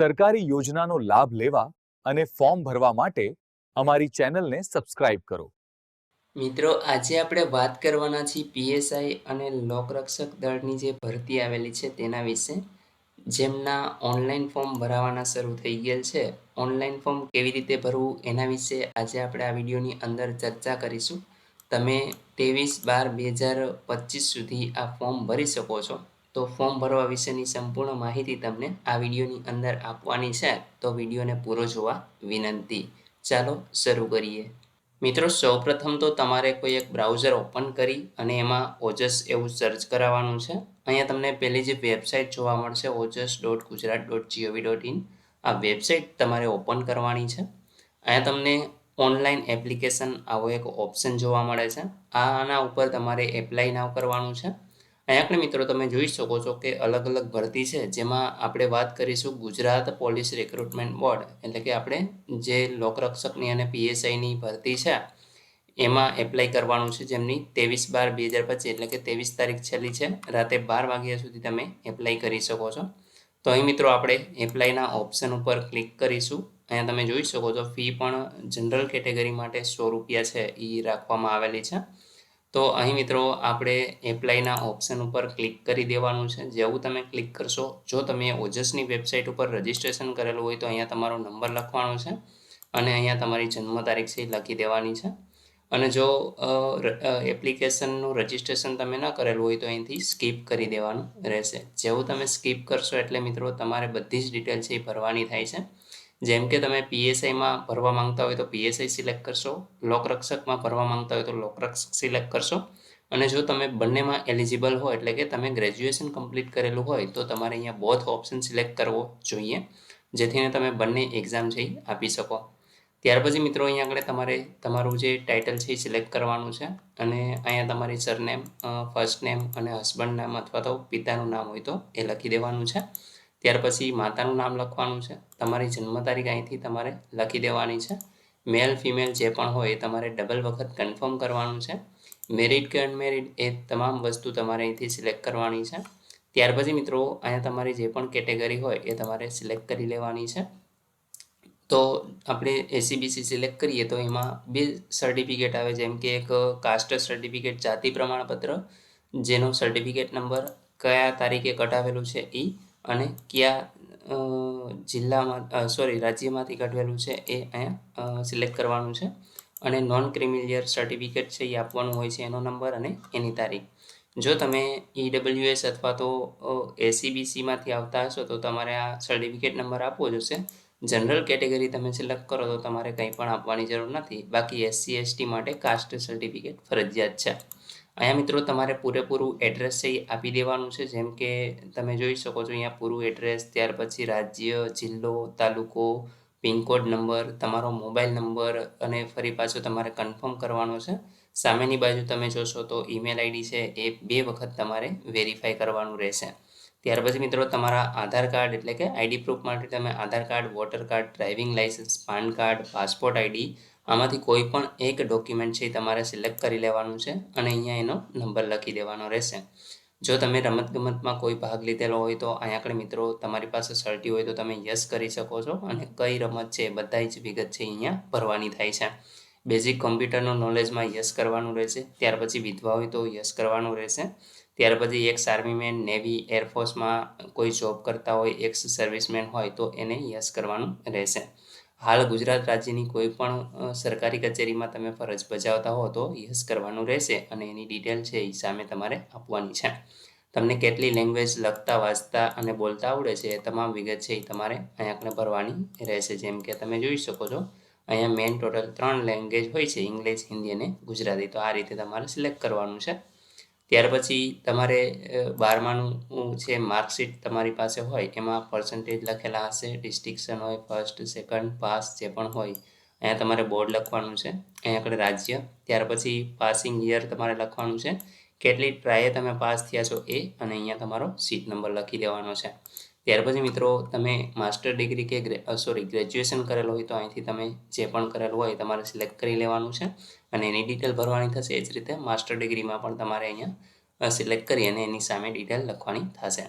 સરકારી યોજનાનો લાભ લેવા અને ફોર્મ ભરવા માટે અમારી ચેનલને સબસ્ક્રાઇબ કરો. મિત્રો, આજે આપણે વાત કરવાના છીએ પીએસઆઈ અને લોકરક્ષક દળની જે ભરતી આવેલી છે તેના વિશે, જેમના ઓનલાઈન ફોર્મ ભરાવાના શરૂ થઈ ગયેલ છે. ઓનલાઈન ફોર્મ કેવી રીતે ભરવું એના વિશે આજે આપણે આ વિડીયોની અંદર ચર્ચા કરીશું. તમે 23/12/2025 સુધી આ ફોર્મ ભરી શકો છો. તો ફોર્મ ભરવા વિશેની સંપૂર્ણ માહિતી તમને આ વિડીયોની અંદર આપવાની છે, તો વિડીયોને પૂરો જોવા વિનંતી. ચાલો શરૂ કરીએ. મિત્રો, સૌપ્રથમ તો તમારે કોઈ એક બ્રાઉઝર ઓપન કરી અને એમાં ઓજસ એવું સર્ચ કરાવવાનું છે. અહીંયા તમને પહેલી જે વેબસાઇટ જોવા મળશે ojas.gujarat.gov.in, આ વેબસાઇટ તમારે ઓપન કરવાની છે. અહીંયા તમને ઓનલાઈન એપ્લિકેશન આવો એક ઓપ્શન જોવા મળે છે. આના ઉપર તમારે એપ્લાય નાવ કરવાનું છે. અહીંયા આપણે મિત્રો તમે જોઈ શકો છો કે અલગ અલગ ભરતી છે, જેમાં આપણે વાત કરીશું ગુજરાત પોલીસ રિક્રુટમેન્ટ બોર્ડ, એટલે કે આપણે જે લોકરક્ષકની અને પીએસઆઈની ભરતી છે એમાં એપ્લાય કરવાનું છે, જેમની 23/12/2025 એટલે કે 23 તારીખ છેલ્લી છે. રાતે 12 વાગ્યા સુધી તમે એપ્લાય કરી શકો છો. તો અહીં મિત્રો આપણે એપ્લાયના ઓપ્શન ઉપર ક્લિક કરીશું. અહીંયા તમે જોઈ શકો છો ફી પણ જનરલ કેટેગરી માટે 100 રૂપિયા છે એ રાખવામાં આવેલી છે. તો અહીં મિત્રો આપણે એપ્લાયના ઓપ્શન ઉપર ક્લિક કરી દેવાનું છે. જેવું તમે ક્લિક કરશો, જો તમે ઓજસની વેબસાઇટ ઉપર રજિસ્ટ્રેશન કરેલું હોય તો અહીંયા તમારો નંબર લખવાનો છે અને અહીંયા તમારી જન્મ તારીખ છે એ લખી દેવાની છે. અને જો એપ્લિકેશનનું રજિસ્ટ્રેશન તમે ન કરેલું હોય તો અહીંથી સ્કીપ કરી દેવાનું રહેશે. જેવું તમે સ્કીપ કરશો એટલે મિત્રો તમારે બધી જ ડિટેલ છે એ ભરવાની થાય છે. જેમ કે તમે પીએસઆઈમાં ભરવા માંગતા હોય તો પીએસઆઈ સિલેક્ટ કરશો, લોકરક્ષકમાં ભરવા માંગતા હોય તો લોકરક્ષક સિલેક્ટ કરશો, અને જો તમે બંનેમાં એલિજિબલ હોય એટલે કે તમે ગ્રેજ્યુએશન કમ્પ્લીટ કરેલું હોય તો તમારે અહીંયા બોથ ઓપ્શન સિલેક્ટ કરવો જોઈએ, જેથી તમે બંને એક્ઝામ છે આપી શકો. ત્યાર પછી મિત્રો અહીંયા આગળ તમારે તમારું જે ટાઇટલ છે એ સિલેક્ટ કરવાનું છે અને અહીંયા તમારી સરનેમ, ફર્સ્ટ નેમ અને હસબન્ડ નામ અથવા તો પિતાનું નામ હોય તો એ લખી દેવાનું છે. ત્યાર પછી માતાનું નામ લખવાનું છે. તમારી જન્મ તારીખ અહીંથી તમારે લખી દેવાની છે. મેલ ફિમેલ જે પણ હોય એ તમારે ડબલ વખત કન્ફર્મ કરવાનું છે. મેરિડ કે અનમેરિડ એ તમામ વસ્તુ તમારે અહીંથી સિલેક્ટ કરવાની છે. ત્યાર પછી મિત્રો અહીંયા તમારી જે પણ કેટેગરી હોય એ તમારે સિલેક્ટ કરી લેવાની છે. તો આપણે એસીબીસી સિલેક્ટ કરીએ તો એમાં 2 સર્ટિફિકેટ આવે, જેમ કે એક કાસ્ટ સર્ટિફિકેટ જાતિ પ્રમાણપત્ર, જેનો સર્ટિફિકેટ નંબર કયા તારીખે કઢાવેલું છે એ, અને કયા રાજ્યમાંથી કઢાવેલું છે એ અહીંયા સિલેક્ટ કરવાનું છે. અને નોન ક્રિમિલિયર સર્ટિફિકેટ છે એ આપવાનું હોય છે, એનો નંબર અને એની તારીખ. જો તમે ઈડબ્લ્યુએસ અથવા તો એસીબીસીમાંથી આવતા હશો તો તમારે આ સર્ટિફિકેટ નંબર આપવો જોશે. જનરલ કેટેગરી તમે સિલેક્ટ કરો તો તમારે કંઈ પણ આપવાની જરૂર નથી. બાકી એસસી એસટી માટે કાસ્ટ સર્ટિફિકેટ ફરજિયાત છે. અહીંયા મિત્રો તમારે પૂરેપૂરું એડ્રેસ છે એ આપી દેવાનું છે. જેમ કે તમે જોઈ શકો છો અહીંયા પૂરું એડ્રેસ, ત્યાર પછી રાજ્ય, જિલ્લો, તાલુકો, પિનકોડ નંબર, તમારો મોબાઈલ નંબર, અને ફરી પાછું તમારે કન્ફર્મ કરવાનો છે. સામેની બાજુ તમે જોશો તો ઈમેલ આઈડી છે એ 2 વખત તમારે વેરીફાઈ કરવાનું રહેશે. ત્યાર પછી મિત્રો તમારા આધાર કાર્ડ એટલે કે આઈડી પ્રૂફ માટે તમે Aadhaar card, voter card, driving licence, PAN card, passport ID, આમાંથી કોઈ પણ એક ડોક્યુમેન્ટ છે એ તમારે સિલેક્ટ કરી લેવાનું છે અને અહીંયા એનો નંબર લખી દેવાનો રહેશે. જો તમે રમતગમતમાં કોઈ ભાગ લીધેલો હોય તો અહીંયા આગળ મિત્રો તમારી પાસે સર્ટી હોય તો તમે યસ કરી શકો છો, અને કઈ રમત છે એ બધા જ વિગત છે અહીંયા ભરવાની થાય છે. બેઝિક કોમ્પ્યુટરનો નોલેજમાં યસ કરવાનું રહેશે. ત્યાર પછી વિધવા હોય તો યસ કરવાનું રહેશે. ત્યાર પછી એક્સ આર્મીમેન, નેવી, એરફોર્સમાં કોઈ જોબ કરતા હોય, એક્સ સર્વિસમેન હોય તો એને યસ કરવાનું રહેશે. હાલ ગુજરાત રાજ્યની કોઈ પણ સરકારી કચેરીમાં તમે ફરજ બજાવતા હો તો યસ કરવાનું રહેશે, અને એની ડિટેલ છે એ સામે તમારે આપવાની છે. તમને કેટલી લેંગ્વેજ લખતા, વાંચતા અને બોલતા આવડે છે એ તમામ વિગત છે એ તમારે અહીંયા આગળ ભરવાની રહેશે. જેમ કે તમે જોઈ શકો છો અહીંયા મેઇન ટોટલ 3 લેંગ્વેજ હોય છે, ઇંગ્લિશ, હિન્દી અને ગુજરાતી. તો આ રીતે તમારે સિલેક્ટ કરવાનું છે. ત્યાર પછી તમારે 12માનું છે માર્કશીટ તમારી પાસે હોય એમાં પર્સન્ટેજ લખેલા હશે, ડિસ્ટિંક્શન હોય, ફર્સ્ટ, સેકન્ડ, પાસ જે પણ હોય અહીંયા તમારે બોર્ડ લખવાનું છે. અહીંયા આગળ રાજ્ય, ત્યાર પછી પાસિંગ યર તમારે લખવાનું છે, કેટલી ટ્રાયે તમે પાસ થયા છો એ, અને અહીંયા તમારો સીટ નંબર લખી દેવાનો છે. ત્યાર પછી મિત્રો તમે માસ્ટર ડિગ્રી કે ગ્રેજ્યુએશન કરેલું હોય તો અહીંથી તમે જે પણ કરેલું હોય તમારે સિલેક્ટ કરી લેવાનું છે અને એની ડિટેલ ભરવાની થશે. એ જ રીતે માસ્ટર ડિગ્રીમાં પણ તમારે અહીંયા સિલેક્ટ કરી અને એની સામે ડિટેલ લખવાની થશે.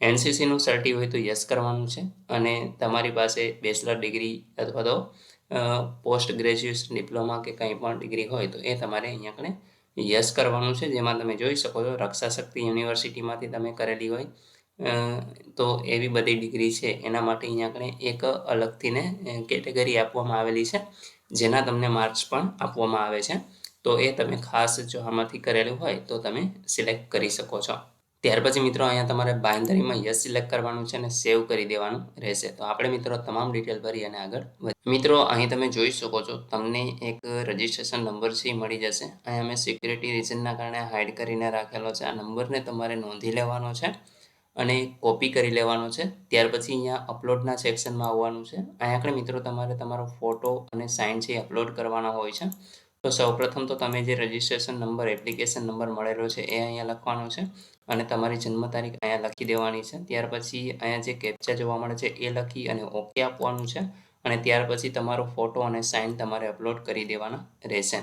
એનસીસીનું સર્ટી હોય તો યસ કરવાનું છે અને તમારી પાસે બેચલર ડિગ્રી અથવા તો પોસ્ટ ગ્રેજ્યુએશન ડિપ્લોમા કે કંઈ પણ ડિગ્રી હોય તો એ તમારે અહીંયા કણે યસ કરવાનું છે, જેમાં તમે જોઈ શકો છો રક્ષાશક્તિ યુનિવર્સિટીમાંથી તમે કરેલી હોય તો એવી બધી ડિગ્રી છે એના માટે અહીંયા કણે એક અલગથી ને કેટેગરી આપવામાં આવેલી છે, જેના તમને માર્ક્સ પણ આપવામાં આવે છે. તો એ તમે ખાસ જો આમાંથી કરેલું હોય તો તમે સિલેક્ટ કરી શકો છો. ત્યાર પછી મિત્રો અહીંયા તમારે બાંયધરીમાં યસ સિલેક્ટ કરવાનું છે અને સેવ કરી દેવાનું રહેશે. તો આપણે મિત્રો તમામ ડિટેલ ભરી અને આગળ મિત્રો અહીં તમે જોઈ શકો છો તમને એક રજિસ્ટ્રેશન નંબર છે એ મળી જશે. અહીંયા મેં સિક્યુરિટી રીઝનના કારણે હાઇડ કરીને રાખેલો છે. આ નંબરને તમારે નોંધી લેવાનો છે અને કોપી કરી લેવાનો છે. ત્યાર પછી અહીંયા અપલોડના સેક્શનમાં આવવાનું છે. અહીંયા આગળ મિત્રો તમારે તમારો ફોટો અને સાઇન છે એ અપલોડ કરવાના હોય છે. તો સૌપ્રથમ તો તમે જે રજિસ્ટ્રેશન નંબર એપ્લિકેશન નંબર મળેલો છે એ અહીંયા લખવાનો છે અને તમારી જન્મ તારીખ અહીંયા લખી દેવાની છે. ત્યાર પછી અહીંયા જે કેપ્ચા જોવા મળે છે એ લખી અને ઓકે આપવાનું છે અને ત્યાર પછી તમારો ફોટો અને સાઇન તમારે અપલોડ કરી દેવાના રહેશે.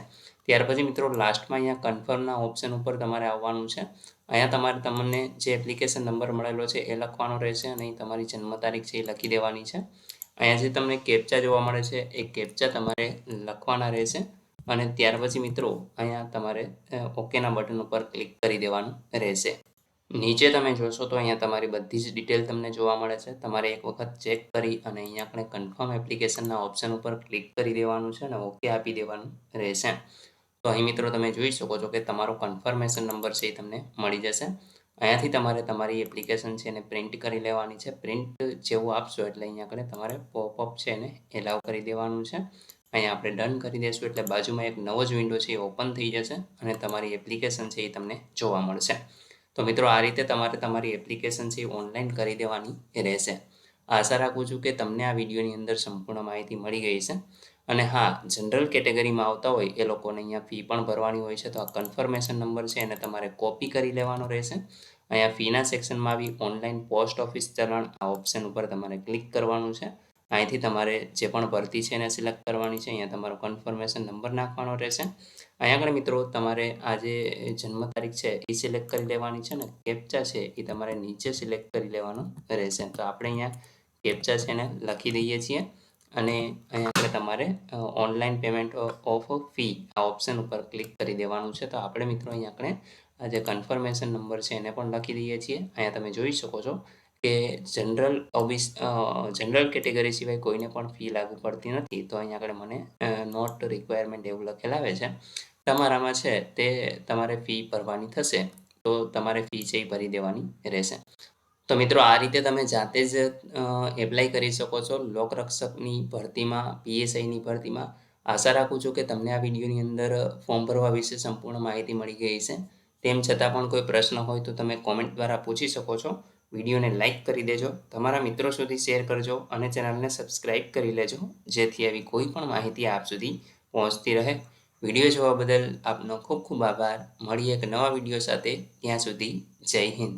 ત્યાર પછી મિત્રો લાસ્ટમાં અહીંયા કન્ફર્મના ઓપ્શન ઉપર તમારે આવવાનું છે. અહીંયા તમારે તમને જે એપ્લિકેશન નંબર મળેલો છે એ લખવાનો રહેશે અને તમારી જન્મ તારીખ છે એ લખી દેવાની છે. અહીંયા જે તમને કેપ્ચા જોવા મળે છે એ કેપ્ચા તમારે લખવાના રહેશે અને ત્યાર પછી મિત્રો અહીંયા તમારે ઓકેના બટન ઉપર ક્લિક કરી દેવાનું રહેશે. નીચે તમે જોશો તો અહીંયા તમારી બધી જ ડિટેલ તમને જોવા મળે છે. તમારે એક વખત ચેક કરી અને અહીંયા આપણે કન્ફર્મ એપ્લિકેશનના ઓપ્શન ઉપર ક્લિક કરી દેવાનું છે અને ઓકે આપી દેવાનું રહેશે. તો અહીં મિત્રો તમે જોઈ શકો છો કે તમારો કન્ફર્મેશન નંબર છે એ તમને મળી જશે. અહીંયાથી તમારે તમારી એપ્લિકેશન છે એને પ્રિન્ટ કરી લેવાની છે. પ્રિન્ટ જેવું આપશો એટલે અહીંયા આગળ તમારે પોપઅપ છે એને એલાવ કરી દેવાનું છે. અહીંયા આપણે ડન કરી દઈશું એટલે બાજુમાં એક નવો જ વિન્ડો છે એ ઓપન થઈ જશે અને તમારી એપ્લિકેશન છે એ તમને જોવા મળશે. તો મિત્રો આ રીતે તમારે તમારી એપ્લિકેશન છે એ ઓનલાઈન કરી દેવાની રહેશે. આશા રાખું છું કે તમને આ વિડીયોની અંદર સંપૂર્ણ માહિતી મળી ગઈ છે. અને હા, જનરલ કેટેગરીમાં આવતા હોય એ લોકોને અહીંયા ફી પણ ભરવાની હોય છે. તો આ કન્ફર્મેશન નંબર છે એને તમારે કોપી કરી લેવાનો રહેશે. અહીંયા ફીના સેક્શનમાં આવી ઓનલાઈન પોસ્ટ ઓફિસ ચલણ આ ઓપ્શન ઉપર તમારે ક્લિક કરવાનું છે. અહીંથી તમારે જે પણ ભરતી છે એને સિલેક્ટ કરવાની છે. અહીંયા તમારો કન્ફર્મેશન નંબર નાખવાનો રહેશે. અહીંયા આગળ મિત્રો તમારે આ જે જન્મ તારીખ છે એ સિલેક્ટ કરી લેવાની છે ને કેપ્ચા છે એ તમારે નીચે સિલેક્ટ કરી લેવાનું રહેશે. તો આપણે અહીંયા કેપ્ચા છે એને લખી દઈએ છીએ અને અહીંયા આપણે તમારે ઓનલાઈન પેમેન્ટ ઓફ ફી આ ઓપ્શન ઉપર ક્લિક કરી દેવાનું છે. તો આપણે મિત્રો અહીંયા આપણે આ જે કન્ફર્મેશન નંબર છે એને પણ લખી દઈએ છીએ. અહીંયા તમે જોઈ શકો છો કે જનરલ કેટેગરી સિવાય કોઈને પણ ફી લાગુ પડતી નથી. તો અહીંયા આગળ મને નોટ રિક્વાયરમેન્ટ એવું લખેલ આવે છે. તમારામાં છે તે તમારે ફી ભરવાની થશે તો તમારે ફી છે એ ભરી દેવાની રહેશે. તો મિત્રો આ રીતે તમે જાતે જ એપ્લાય કરી શકો છો લોકરક્ષકની ભરતીમાં, પીએસઆઈની ભરતીમાં. આશા રાખું છું કે તમને આ વિડીયોની અંદર ફોર્મ ભરવા વિશે સંપૂર્ણ માહિતી મળી ગઈ છે. તેમ છતાં પણ કોઈ પ્રશ્ન હોય તો તમે કોમેન્ટ દ્વારા પૂછી શકો છો. વિડીયોને લાઇક કરી દેજો, તમારા મિત્રો સુધી શેર કરજો અને ચેનલને સબસ્ક્રાઈબ કરી લેજો, જેથી આવી કોઈ પણ માહિતી આપ સુધી પહોંચતી રહે. વિડીયો જોવા બદલ આપનો ખૂબ ખૂબ આભાર. મળીએ એક નવા વિડીયો સાથે. ત્યાં સુધી જય હિન્દ.